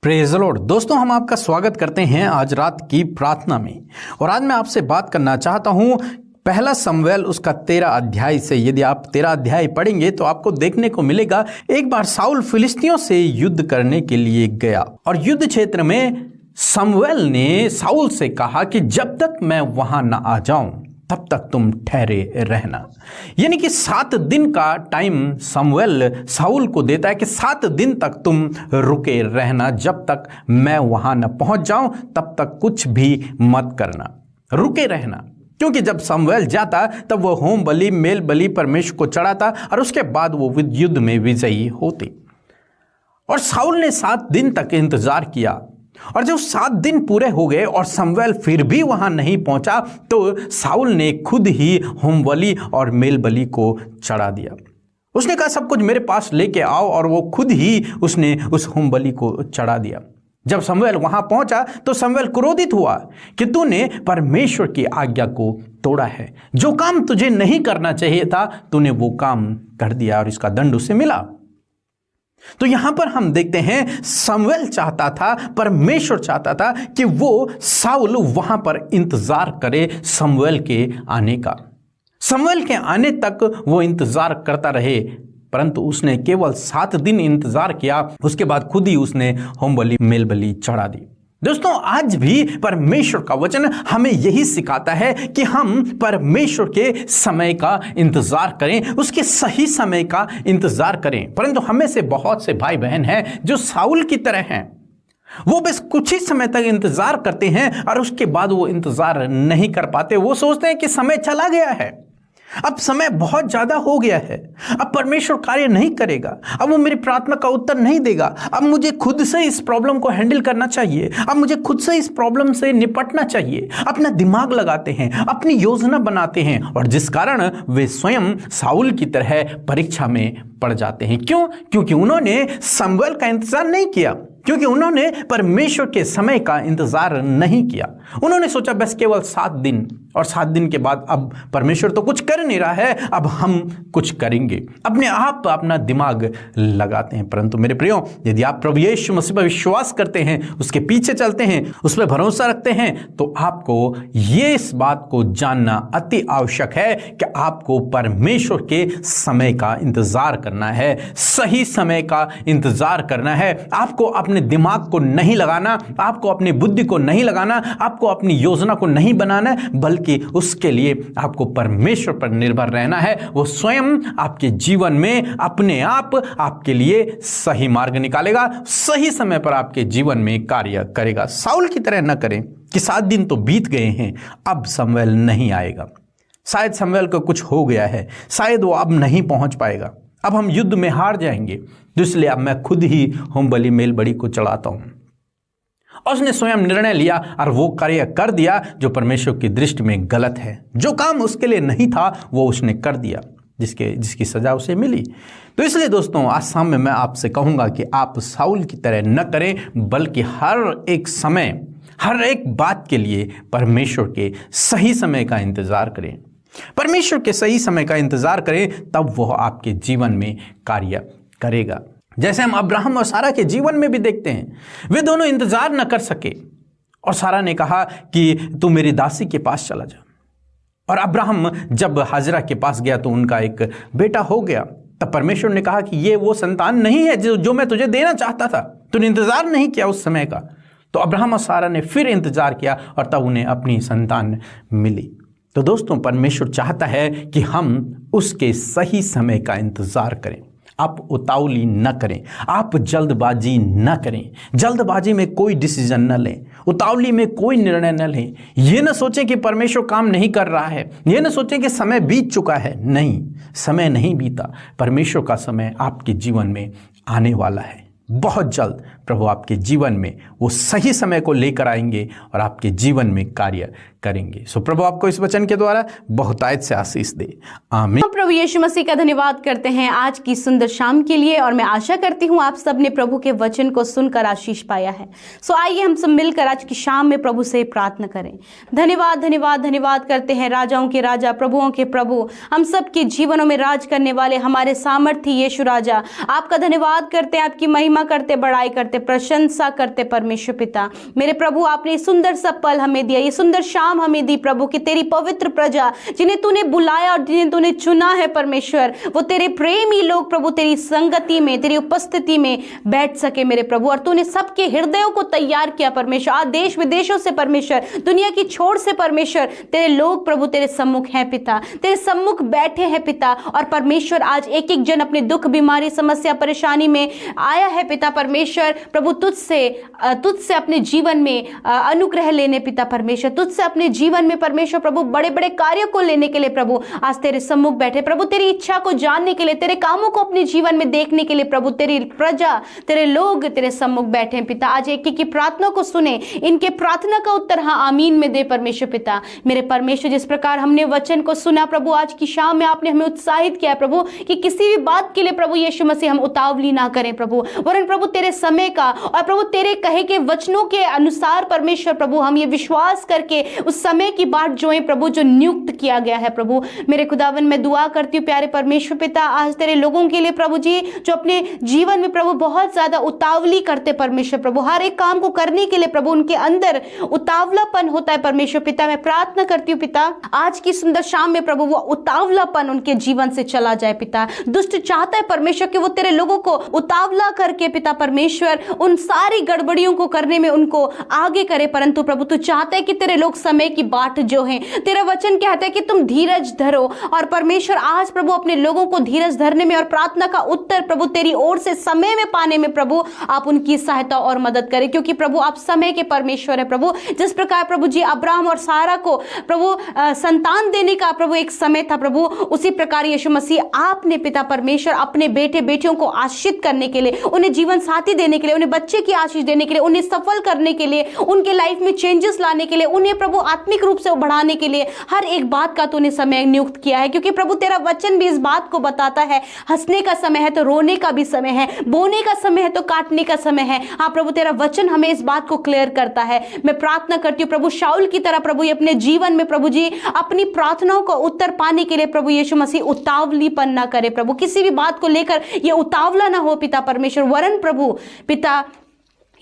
Praise the Lord. दोस्तों, हम आपका स्वागत करते हैं आज रात की प्रार्थना में। और आज मैं आपसे बात करना चाहता हूं पहला शमूएल उसका 13 अध्याय से। यदि आप 13 अध्याय पढ़ेंगे तो आपको देखने को मिलेगा एक बार शाऊल फिलिस्तियों से युद्ध करने के लिए गया और युद्ध क्षेत्र में शमूएल ने शाऊल से कहा कि जब तक मैं वहां न आ जाऊं तब तक तुम ठहरे रहना। यानी कि 7 दिन का टाइम शमूएल शाऊल को देता है कि 7 दिन तक तुम रुके रहना, जब तक मैं वहां न पहुंच जाऊं तब तक कुछ भी मत करना, रुके रहना। क्योंकि जब शमूएल जाता तब वो होम बलि मेल बलि परमेश्वर को चढ़ाता और उसके बाद वो युद्ध में विजयी होते। और शाऊल ने 7 दिन तक इंतजार किया और जब 7 दिन पूरे हो गए और शमूएल फिर भी वहां नहीं पहुंचा तो शाऊल ने खुद ही होम बलि और मेल बलि को चढ़ा दिया। उसने कहा सब कुछ मेरे पास लेके आओ, और वो खुद ही उसने उस होम बलि को चढ़ा दिया। जब शमूएल वहां पहुंचा तो शमूएल क्रोधित हुआ कि तूने परमेश्वर की आज्ञा को तोड़ा है, जो काम तुझे नहीं करना चाहिए था तूने वो काम कर दिया और इसका दंड उसे मिला। तो यहां पर हम देखते हैं शमूएल चाहता था, परमेश्वर चाहता था कि वो शाऊल वहां पर इंतजार करे शमूएल के आने का। शमूएल के आने तक वो इंतजार करता रहे, परंतु उसने केवल 7 दिन इंतजार किया। उसके बाद खुद ही उसने होम बलि मेल बलि चढ़ा दी। दोस्तों, आज भी परमेश्वर का वचन हमें यही सिखाता है कि हम परमेश्वर के समय का इंतजार करें, उसके सही समय का इंतजार करें। परंतु हमें से बहुत से भाई बहन हैं जो शाऊल की तरह हैं। वो बस कुछ ही समय तक इंतजार करते हैं और उसके बाद वो इंतजार नहीं कर पाते। वो सोचते हैं कि समय चला गया है, अब समय बहुत ज्यादा हो गया है, अब परमेश्वर कार्य नहीं करेगा, अब वो मेरी प्रार्थना का उत्तर नहीं देगा, अब मुझे खुद से इस प्रॉब्लम को हैंडल करना चाहिए, अब मुझे खुद से इस प्रॉब्लम से निपटना चाहिए। अपना दिमाग लगाते हैं, अपनी योजना बनाते हैं और जिस कारण वे स्वयं शाऊल की तरह परीक्षा में पड़ जाते हैं। क्यों? क्योंकि उन्होंने शमूएल का इंतजार नहीं किया, क्योंकि उन्होंने परमेश्वर के समय का इंतजार नहीं किया। उन्होंने सोचा बस केवल 7 दिन, और 7 दिन के बाद अब परमेश्वर तो कुछ कर नहीं रहा है, अब हम कुछ करेंगे। अपने आप अपना दिमाग लगाते हैं। परंतु मेरे प्रियो, यदि आप प्रभु यीशु मसीह पर विश्वास करते हैं, उसके पीछे चलते हैं, उस पर भरोसा रखते हैं, तो आपको ये इस बात को जानना अति आवश्यक है कि आपको परमेश्वर के समय का इंतजार करना है, सही समय का इंतजार करना है। आपको अपने दिमाग को नहीं लगाना, आपको अपनी बुद्धि को नहीं लगाना, आपको अपनी योजना को नहीं बनाना, बल्कि उसके लिए आपको परमेश्वर पर निर्भर रहना है। वो स्वयं आपके जीवन में अपने आप आपके लिए सही मार्ग निकालेगा, सही समय पर आपके जीवन में कार्य करेगा। शाऊल की तरह न करें कि 7 दिन तो बीत गए हैं, अब शमूएल नहीं आएगा, शायद शमूएल को कुछ हो गया है, शायद वो अब नहीं पहुंच पाएगा, अब हम युद्ध में हार जाएंगे, तो इसलिए अब मैं खुद ही होम बलि मेल बलि को चढ़ाता हूं। और उसने स्वयं निर्णय लिया और वो कार्य कर दिया जो परमेश्वर की दृष्टि में गलत है। जो काम उसके लिए नहीं था वो उसने कर दिया, जिसकी सजा उसे मिली। तो इसलिए दोस्तों, आज शाम में मैं आपसे कहूंगा कि आप शाऊल की तरह न करें, बल्कि हर एक समय, हर एक बात के लिए परमेश्वर के सही समय का इंतजार करें। परमेश्वर के सही समय का इंतजार करें, तब वह आपके जीवन में कार्य करेगा। जैसे हम अब्राहम और सारा के जीवन में भी देखते हैं, वे दोनों इंतजार न कर सके और सारा ने कहा कि तू मेरी दासी के पास चला जा। और अब्राहम जब हाजरा के पास गया तो उनका एक बेटा हो गया। तब परमेश्वर ने कहा कि ये वो संतान नहीं है जो मैं तुझे देना चाहता था, तूने इंतजार नहीं किया उस समय का। तो अब्राहम और सारा ने फिर इंतजार किया और तब उन्हें अपनी संतान मिली। तो दोस्तों, परमेश्वर चाहता है कि हम उसके सही समय का इंतजार करें। आप उतावली न करें, आप जल्दबाजी न करें, जल्दबाजी में कोई डिसीजन न लें, उतावली में कोई निर्णय न लें। ये न सोचें कि परमेश्वर काम नहीं कर रहा है, ये न सोचें कि समय बीत चुका है। नहीं, समय नहीं बीता, परमेश्वर का समय आपके जीवन में आने वाला है। बहुत जल्द प्रभु आपके जीवन में वो सही समय को लेकर आएंगे और आपके जीवन में कार्य करेंगे। सो प्रभु आपको इस वचन के द्वारा बहुतायत से आशीष दे। आमीन। प्रभु यीशु मसीह का धन्यवाद करते हैं आज की सुंदर शाम के लिए, और मैं आशा करती हूँ आप सब ने प्रभु के वचन को सुनकर आशीष पाया है। सो आइए हम सब मिलकर आज की शाम में प्रभु से प्रार्थना करें। धन्यवाद धन्यवाद धन्यवाद करते हैं राजाओं के राजा, प्रभुओं के प्रभु, हम सब के जीवनों में राज करने वाले हमारे सामर्थी यीशु राजा, आपका धन्यवाद करते हैं, आपकी महिमा करते, बड़ाई करते, प्रशंसा करते परमेश्वर पिता। मेरे प्रभु आपने सुंदर सा पल हमें दिया, ये सुंदर शाम हमें दी प्रभु कि तेरी पवित्र प्रजा जिन्हें तूने बुलाया और जिन्हें तूने चुना है परमेश्वर, वो तेरे प्रेमी लोग प्रभु तेरी संगति में, तेरी उपस्थिति में बैठ सके मेरे प्रभु। और तूने सबके हृदयों को तैयार किया परमेश्वर, आज देश विदेशों से परमेश्वर, दुनिया की छोर से परमेश्वर तेरे लोग प्रभु तेरे सम्मुख हैं पिता, तेरे सम्मुख बैठे हैं पिता। और परमेश्वर आज एक एक जन अपने दुख, बीमारी, समस्या, परेशानी में आया है पिता परमेश्वर। प्रभु तुझसे अपने जीवन में अनुग्रह लेने पिता परमेश्वर, तुझसे अपने जीवन में परमेश्वर प्रभु बड़े बड़े कार्यों को लेने के लिए प्रभु आज तेरे सम्मुख बैठे प्रभु, तेरी इच्छा को जानने के लिए, तेरे कामों को अपने जीवन में देखने के लिए प्रभु तेरी प्रजा, तेरे लोग तेरे सम्मुख बैठे हैं पिता। आज एक एक की प्रार्थना को सुने, इनके प्रार्थना का उत्तर हाँ आमीन में दे परमेश्वर पिता। मेरे परमेश्वर जिस प्रकार हमने वचन को सुना प्रभु, आज की शाम में आपने हमें उत्साहित किया प्रभु कि किसी भी बात के लिए प्रभु यीशु मसीह हम उतावली ना करें प्रभु, वरन प्रभु तेरे समय का और प्रभु तेरे कहे के वचनों के अनुसार परमेश्वर प्रभु हम ये विश्वास करके उस समय की बाट जोएं प्रभु जो नियुक्त किया गया है प्रभु। मेरे खुदावन मैं दुआ करती हूँ प्यारे परमेश्वर पिता, आज तेरे लोगों के लिए प्रभु जी जो अपने जीवन में प्रभु बहुत ज्यादा उतावली करते परमेश्वर प्रभु, हर एक काम को करने के लिए प्रभु उनके अंदर उतावलापन होता है परमेश्वर पिता। मैं प्रार्थना करती हूँ पिता आज की सुंदर शाम में प्रभु वो उतावलापन उनके जीवन से चला जाए पिता। दुष्ट चाहता है परमेश्वर कि वो तेरे लोगों को उतावला करके पिता परमेश्वर उन सारी गड़बड़ियों को करने में उनको आगे करे, परंतु प्रभु तू चाहता है कि तेरे लोग समय की बाट जो है, तेरा वचन कहता है कि तुम धीरज धरो। और परमेश्वर आज प्रभु अपने लोगों को धीरज धरने में और प्रार्थना का उत्तर प्रभु तेरी ओर से समय में पाने में प्रभु आप उनकी सहायता और मदद करें, क्योंकि प्रभु आप समय के परमेश्वर है प्रभु। जिस प्रकार प्रभु जी अब्राहम और सारा को प्रभु संतान देने का प्रभु एक समय था प्रभु, उसी प्रकार यीशु मसीह आपने पिता परमेश्वर अपने बेटे बेटियों को आशीषित करने के लिए, उन्हें जीवन साथी देने के लिए, उन्हें बच्चे की आशीष देने के लिए, उन्हें सफल करने के लिए, उनके लाइफ में चेंजेस लाने के लिए, उन्हें प्रभु आत्मिक रूप से बढ़ाने के लिए हर एक बात का तूने समय नियुक्त किया है। क्योंकि प्रभु तेरा वचन भी इस बात को बताता है, हंसने का समय है तो रोने का भी समय है, बोने का समय है तो काटने का समय है। हाँ प्रभु तेरा वचन हमें इस बात को क्लियर करता है। मैं प्रार्थना करती हूँ प्रभु शाऊल की तरह प्रभु ये अपने जीवन में प्रभु जी अपनी प्रार्थनाओं को उत्तर पाने के लिए प्रभु यीशु मसीह उतावलीपन ना करे प्रभु, किसी भी बात को लेकर ये उतावला ना हो पिता परमेश्वर, वरन प्रभु पिता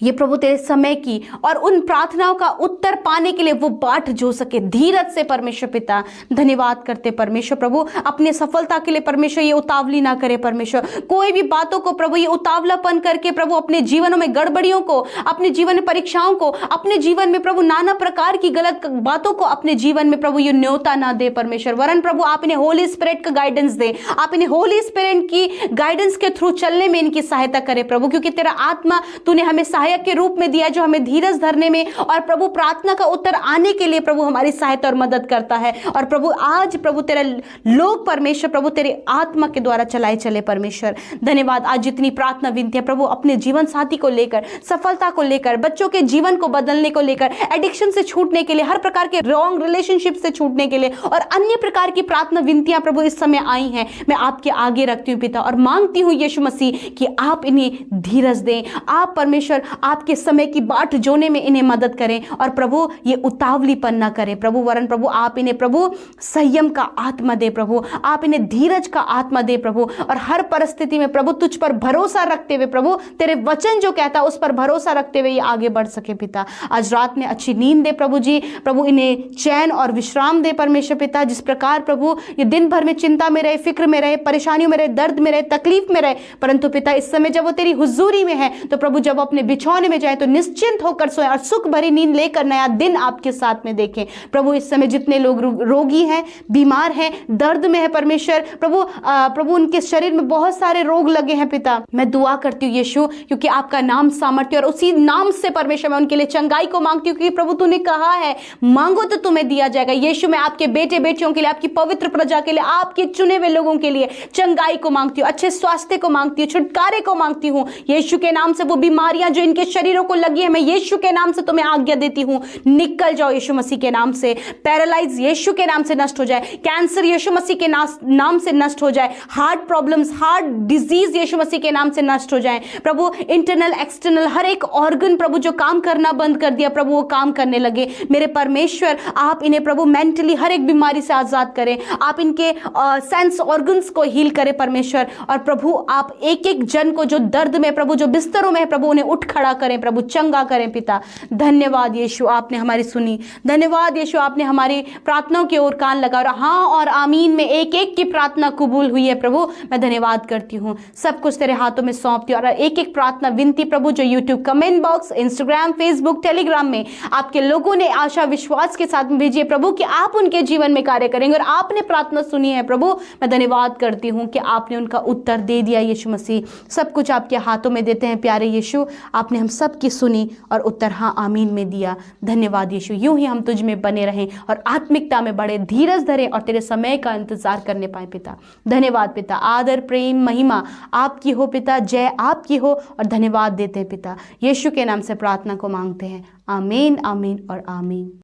ये प्रभु तेरे समय की और उन प्रार्थनाओं का उत्तर पाने के लिए वो बाट जो सके धीरज से परमेश्वर पिता। धन्यवाद करते परमेश्वर प्रभु अपने सफलता के लिए परमेश्वर ये उतावली ना करे परमेश्वर, कोई भी बातों को प्रभु ये उतावलापन करके प्रभु अपने जीवनों में गड़बड़ियों को, अपने जीवन में परीक्षाओं को, अपने जीवन में प्रभु नाना प्रकार की गलत बातों को अपने जीवन में प्रभु ये न्योता ना दे परमेश्वर, वरन प्रभु आप इन्हें होली स्पिरिट का गाइडेंस दे, आप इन्हें होली स्पिरिट की गाइडेंस के थ्रू चलने में इनकी सहायता करे प्रभु। क्योंकि तेरा आत्मा तूने हमें के रूप में दिया जो हमें धीरज धरने में और प्रभु प्रार्थना का उत्तर आने के लिए प्रभु हमारी सहायता और मदद करता है। और प्रभु आज प्रभु तेरा लोग परमेश्वर प्रभु तेरे आत्मा के द्वारा चलाए चले परमेश्वर। धन्यवाद आज जितनी प्रार्थना विनती है प्रभु अपने जीवन साथी को लेकर, सफलता को लेकर, बच्चों के जीवन को बदलने को लेकर, एडिक्शन से छूटने के लिए, हर प्रकार के रॉन्ग रिलेशनशिप से छूटने के लिए और अन्य प्रकार की प्रार्थना विनतियां प्रभु इस समय आई हैं, मैं आपके आगे रखती हूं पिता और मांगती हूं यीशु मसीह कि आप इन्हें धीरज दें, आप परमेश्वर आपके समय की बाट जोने में इन्हें मदद करें और प्रभु ये उतावलीपन ना करें प्रभु, वरन प्रभु आप इन्हें प्रभु संयम का आत्मा दे प्रभु, आप इन्हें धीरज का आत्मा दे प्रभु और हर परिस्थिति में प्रभु तुझ पर भरोसा रखते हुए प्रभु तेरे वचन जो कहता है उस पर भरोसा रखते हुए ये आगे बढ़ सके पिता। आज रात में अच्छी नींद दे प्रभु जी, प्रभु इन्हें चैन और विश्राम दे परमेश्वर पिता। जिस प्रकार प्रभु ये दिन भर में चिंता में रहे, फिक्र में रहे, परेशानियों में रहे, दर्द में रहे, तकलीफ में रहे, परंतु पिता इस समय जब वो तेरी हुजूरी में है तो प्रभु जब अपने बिछौने में जाए तो निश्चिंत होकर सोए और सुख भरी नींद लेकर नया दिन आपके साथ में देखें प्रभु। इस समय जितने लोग रोगी हैं, बीमार हैं, दर्द में है परमेश्वर प्रभु उनके शरीर में बहुत सारे रोग लगे हैं पिता, मैं दुआ करती हूँ यीशु क्योंकि आपका नाम सामर्थ्य और उसी नाम से परमेश्वर मैं उनके लिए चंगाई को मांगती हूँ क्योंकि प्रभु तूने कहा है मांगो तो तुम्हें दिया जाएगा। यीशु मैं आपके बेटे बेटियों के लिए, आपकी पवित्र प्रजा के लिए, आपके चुने हुए लोगों के लिए चंगाई को मांगती हूँ, अच्छे स्वास्थ्य को मांगती हूँ, छुटकारे को मांगती हूँ यीशु के नाम से। वो बीमारियां जो इनके शरीरों को लगी है मैं यीशु के नाम से तुम्हें आज्ञा देती हूँ, निकल जाओ यीशु मसीह के नाम से। पैरालाइज यीशु के नाम से नष्ट हो जाए, कैंसर यीशु मसीह के नाम से नष्ट हो जाए, हार्ट प्रॉब्लम्स, हार्ट डिजीज यीशु मसीह के नाम से नष्ट हो जाए प्रभु। इंटरनल एक्सटर्नल हर एक ऑर्गन प्रभु जो काम करना बंद कर दिया प्रभु वो काम करने लगे मेरे परमेश्वर। आप इन्हें प्रभु मेंटली हर एक बीमारी से आजाद करें, आप इनके सेंस ऑर्गन्स को हील करें परमेश्वर। और प्रभु आप एक एक जन को जो दर्द में प्रभु जो बिस्तरों में है प्रभु उन्हें उठ खड़ा खड़ा करें प्रभु, चंगा करें पिता। धन्यवाद यीशु, आपने हमारी सुनी। धन्यवाद यीशु, आपने हमारी प्रार्थनाओं की ओर कान लगा और हाँ और आमीन में एक एक की प्रार्थना कबूल हुई है प्रभु। मैं धन्यवाद करती हूँ, सब कुछ तेरे हाथों में सौंपती हूँ और एक एक प्रार्थना विनती प्रभु जो YouTube comment box, Instagram, Facebook, Telegram में आपके लोगों ने आशा विश्वास के साथ भेजिए प्रभु कि आप उनके जीवन में कार्य करेंगे और आपने प्रार्थना सुनी है प्रभु। मैं धन्यवाद करती हूँ कि आपने उनका उत्तर दे दिया यीशु मसीह। सब कुछ आपके हाथों में देते हैं प्यारे यीशु, आपने हम सब की सुनी और उत्तर हाँ आमीन में दिया। धन्यवाद यीशु, यूं ही हम तुझ में बने रहें और आत्मिकता में बढ़े, धीरज धरें और तेरे समय का इंतजार करने पाए पिता। धन्यवाद पिता, आदर प्रेम महिमा आपकी हो पिता, जय आपकी हो और धन्यवाद देते हैं पिता। यीशु के नाम से प्रार्थना को मांगते हैं, आमीन आमीन और आमीन।